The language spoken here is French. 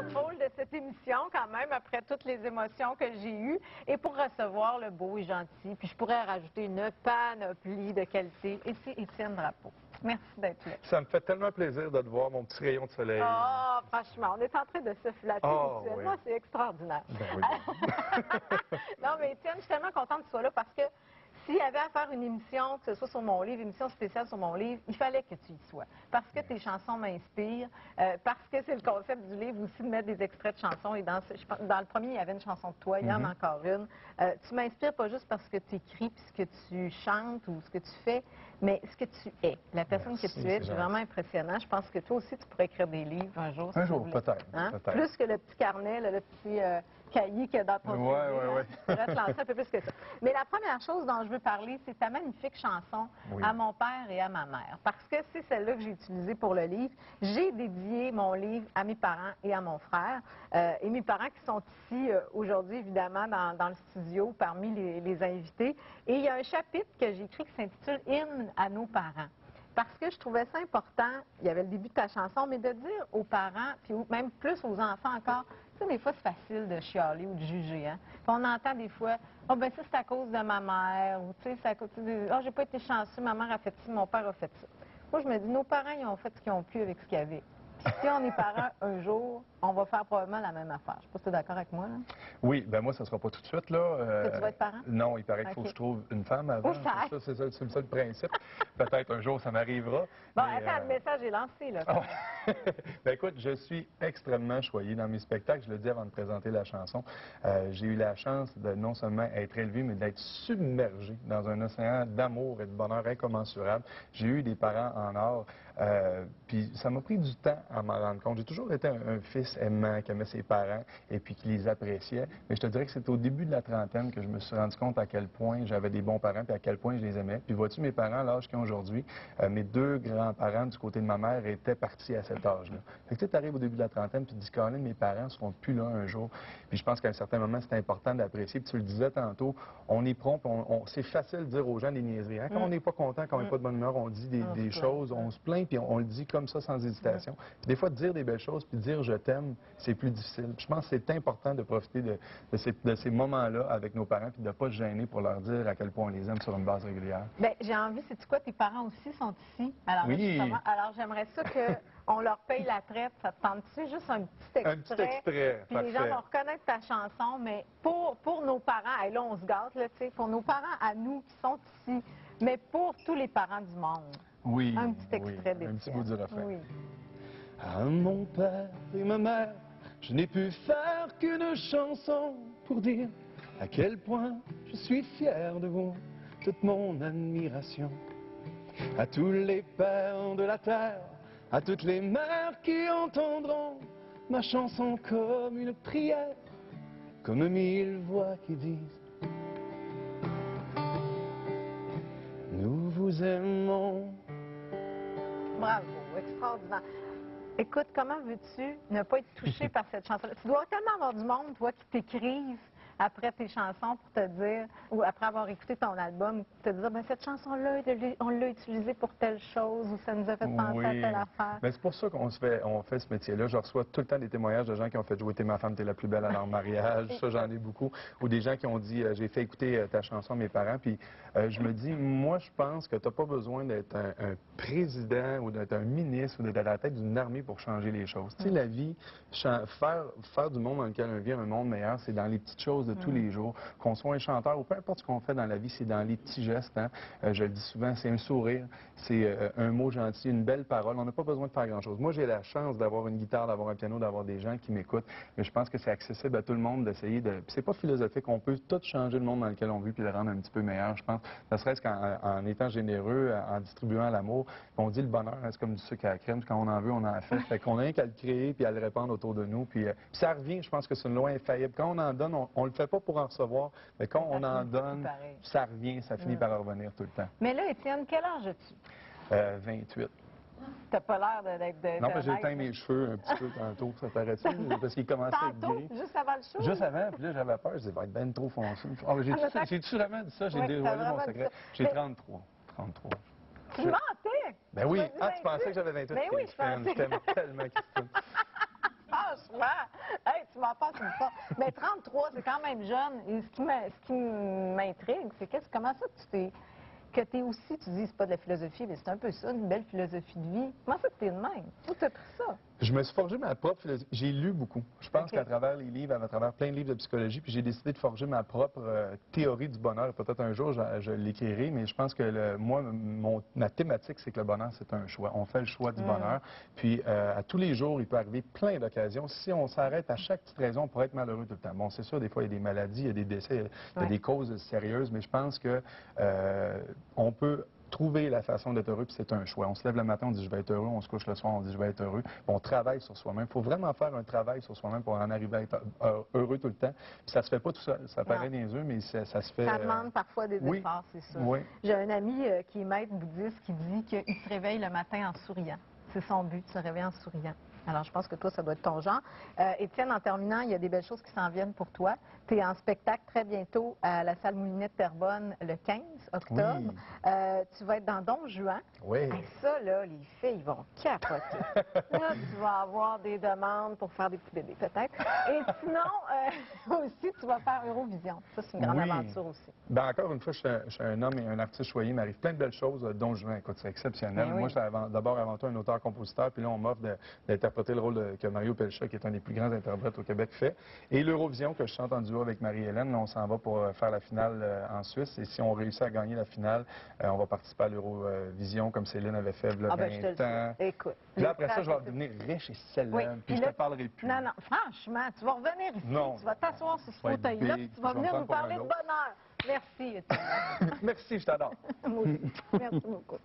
contrôle de cette émission quand même, après toutes les émotions que j'ai eues, et pour recevoir le beau et gentil, puis je pourrais rajouter une panoplie de qualité, et c'est Étienne Drapeau. Merci d'être là. Ça me fait tellement plaisir de te voir, mon petit rayon de soleil. Oh, franchement, on est en train de se flatter mutuellement, oui. c'est extraordinaire. Ben oui. Non, mais Étienne, je suis tellement contente que tu sois là parce que s'il y avait à faire une émission, que ce soit sur mon livre, une émission spéciale sur mon livre, il fallait que tu y sois. Parce que tes chansons m'inspirent, parce que c'est le concept du livre aussi de mettre des extraits de chansons. Et dans le premier, il y avait une chanson de toi, il y en a encore une. Tu m'inspires pas juste parce que tu écris, puis ce que tu chantes ou ce que tu fais, mais ce que tu es. La personne que tu es, c'est vraiment impressionnant. Je pense que toi aussi, tu pourrais écrire des livres un jour. Un jour, peut-être. Hein? Peut-être. Plus que le petit carnet, le petit cahier qu'il y a dans ton CV. Ouais. Tu pourrais te lancer un peu plus que ça. Mais la première chose dont je veux parler, c'est ta magnifique chanson à mon père et à ma mère. Parce que c'est celle-là que j'ai utilisée pour le livre. J'ai dédié mon livre à mes parents et à mon frère. Et mes parents qui sont ici aujourd'hui, évidemment, dans le studio, parmi les invités. Et il y a un chapitre que j'ai écrit qui s'intitule « Hymne à nos parents ». Parce que je trouvais ça important, il y avait le début de ta chanson, mais de dire aux parents, puis même plus aux enfants encore, tu sais, des fois, c'est facile de chialer ou de juger, hein. Puis on entend des fois, « oh, ben ça, c'est à cause de ma mère », ou tu sais, c'est à cause de, « oh, j'ai pas été chanceux, ma mère a fait ci, mon père a fait ça ». Moi, je me dis, nos parents, ils ont fait ce qu'ils ont pu avec ce qu'il y avait. Puis si on est parents un jour, on va faire probablement la même affaire. Je sais pas si tu es d'accord avec moi, là. Oui, ben moi, ça ne sera pas tout de suite, là. Que tu vas être parent? Non, il paraît qu'il faut que je trouve une femme avant. C'est ça le principe. Peut-être un jour, ça m'arrivera. Bon, attends, le message est lancé, là. Ben écoute, je suis extrêmement choyé dans mes spectacles. Je le dis avant de présenter la chanson. J'ai eu la chance de non seulement être élevé, mais d'être submergé dans un océan d'amour et de bonheur incommensurable. J'ai eu des parents en or. Puis ça m'a pris du temps à m'en rendre compte. J'ai toujours été un fils aimant, qui aimait ses parents et puis qui les appréciait. Mais je te dirais que c'est au début de la trentaine que je me suis rendu compte à quel point j'avais des bons parents puis à quel point je les aimais. Puis vois-tu, mes parents, à l'âge qu'ils ont aujourd'hui, mes deux grands-parents du côté de ma mère étaient partis à cet âge-là. Fait que tu arrives au début de la trentaine puis tu te dis, Colin, mes parents seront plus là un jour. Puis je pense qu'à un certain moment, c'est important d'apprécier. Puis tu le disais tantôt, on est prompt, c'est facile de dire aux gens des niaiseries. Hein? Quand on n'est pas content, quand on n'est pas de bonne humeur, on dit des choses, on se plaint puis on le dit comme ça sans hésitation. Puis des fois, de dire des belles choses puis de dire je t'aime, c'est plus difficile. Puis je pense que c'est important de profiter de ces moments-là avec nos parents puis de ne pas se gêner pour leur dire à quel point on les aime sur une base régulière. Bien, j'ai envie, sais-tu quoi, tes parents aussi sont ici. Alors, oui. Alors j'aimerais ça qu'on leur paye la traite. Ça te tente-tu? Juste un petit extrait. Un petit extrait, puis les gens vont reconnaître ta chanson, mais pour nos parents, et là, on se gâte, là, tu sais, pour nos parents à nous qui sont ici, mais pour tous les parents du monde. Oui. Un petit extrait d'Étienne. Un petit bout du refrain. Oui. À mon père et ma mère, je n'ai pu faire qu'une chanson pour dire à quel point je suis fier de vous, toute mon admiration. À tous les pères de la terre, à toutes les mères qui entendront ma chanson comme une prière, comme mille voix qui disent nous vous aimons. Bravo, extraordinaire. Écoute, comment veux-tu ne pas être touché par cette chanson-là? Tu dois tellement avoir du monde, toi, qui t'écrivent après tes chansons pour te dire, ou après avoir écouté ton album, pour te dire, ben cette chanson-là, on l'a utilisée pour telle chose, ou ça nous a fait penser à telle affaire. Mais c'est pour ça qu'on fait ce métier-là. Je reçois tout le temps des témoignages de gens qui ont fait jouer T'es ma femme, t'es la plus belle à leur mariage. Ça, j'en ai beaucoup. Ou des gens qui ont dit, j'ai fait écouter ta chanson à mes parents. Puis je me dis, moi, je pense que tu n'as pas besoin d'être un président ou d'être un ministre ou d'être à la tête d'une armée pour changer les choses. Tu sais, la vie, faire du monde dans lequel on vit un monde meilleur, c'est dans les petites choses de tous les jours. Qu'on soit un chanteur ou peu importe ce qu'on fait dans la vie, c'est dans les petits gestes. Hein. Je le dis souvent, c'est un sourire, c'est un mot gentil, une belle parole. On n'a pas besoin de faire grand-chose. Moi, j'ai la chance d'avoir une guitare, d'avoir un piano, d'avoir des gens qui m'écoutent. Mais je pense que c'est accessible à tout le monde d'essayer de... Puis c'est pas philosophique. On peut tout changer le monde dans lequel on vit puis le rendre un petit peu meilleur, je pense. Ne serait-ce qu'en étant généreux, en distribuant l'amour. On dit le bonheur, c'est comme du sucre à la crème. Quand on en veut, on en fait. Fait qu'on a rien qu'à le créer puis à le répandre autour de nous. Puis ça revient, je pense que c'est une loi infaillible. Quand on en donne, on le fait pas pour en recevoir, mais quand on en donne, ça revient, ça finit par revenir tout le temps. Mais là, Étienne, quel âge as-tu? 28. T'as pas l'air d'être de... Non, parce que j'ai teint mes cheveux un petit peu tantôt, ça paraît-tu? Parce qu'il commençait à être gris. Juste avant le show? Juste avant, puis là, j'avais peur, je disais, va être ben trop foncé. Ah, j'ai-tu vraiment dit ça? J'ai dévoilé mon secret. J'ai 33. 33. Tu mentais? Ben oui. Ah, tu pensais que j'avais 28? Ben oui, je pensais. Je t'aime tellement, Christine. Ah, Franchement, hey, tu m'en passes une fois. Mais 33, c'est quand même jeune. Et ce qui m'intrigue, c'est comment ça que tu es aussi, tu dis, c'est pas de la philosophie, mais c'est un peu ça, une belle philosophie de vie. Comment ça que tu es de même? Où tu as pris ça? Je me suis forgé ma propre philosophie. J'ai lu beaucoup. Je pense OK. qu'à travers les livres, à travers plein de livres de psychologie, puis j'ai décidé de forger ma propre théorie du bonheur. Peut-être un jour, je l'écrirai, mais je pense que moi, ma thématique, c'est que le bonheur, c'est un choix. On fait le choix du bonheur. Puis à tous les jours, il peut arriver plein d'occasions. Si on s'arrête à chaque petite raison, on pourrait être malheureux tout le temps. Bon, c'est sûr, des fois, il y a des maladies, il y a des décès, il y a des causes sérieuses, mais je pense que on peut trouver la façon d'être heureux, puis c'est un choix. On se lève le matin, on dit je vais être heureux, on se couche le soir, on dit je vais être heureux. Puis on travaille sur soi-même. Il faut vraiment faire un travail sur soi-même pour en arriver à être heureux tout le temps. Puis ça se fait pas tout seul. Ça paraît niaiseux, mais ça se fait. Ça demande parfois des efforts, c'est sûr. Oui. J'ai un ami qui est maître bouddhiste qui dit qu'il se réveille le matin en souriant. C'est son but, de se réveiller en souriant. Alors, je pense que toi, ça doit être ton genre. Étienne, en terminant, il y a des belles choses qui s'en viennent pour toi. Tu es en spectacle très bientôt à la salle Moulinette Terrebonne le 15 octobre. Oui. Tu vas être dans Don Juan. Oui. Et ça, là, les filles vont capoter. Là, tu vas avoir des demandes pour faire des petits bébés, peut-être. Et sinon, aussi, tu vas faire Eurovision. Ça, c'est une grande aventure aussi. Ben, encore une fois, je suis un homme et un artiste choyé. Il m'arrive plein de belles choses, dont je écoute, c'est exceptionnel. Ben oui. Moi, je suis d'abord avant tout un auteur-compositeur, puis là, on m'offre d'interpréter le rôle que Mario Pelcha, qui est un des plus grands interprètes au Québec, fait. Et l'Eurovision, que je chante en duo avec Marie-Hélène, là, on s'en va pour faire la finale en Suisse. Et si on réussit à gagner la finale, on va participer à l'Eurovision, comme Céline avait fait le 20 ans. Écoute. Puis là, après ça, je vais devenir riche et célèbre, puis je te parlerai plus. Non, franchement, tu vas revenir ici, non. tu vas t'asseoir sur ce fauteuil-là, tu vas venir nous parler de bonheur. Merci, Étienne. Merci, je t'adore. Moi aussi. Merci beaucoup.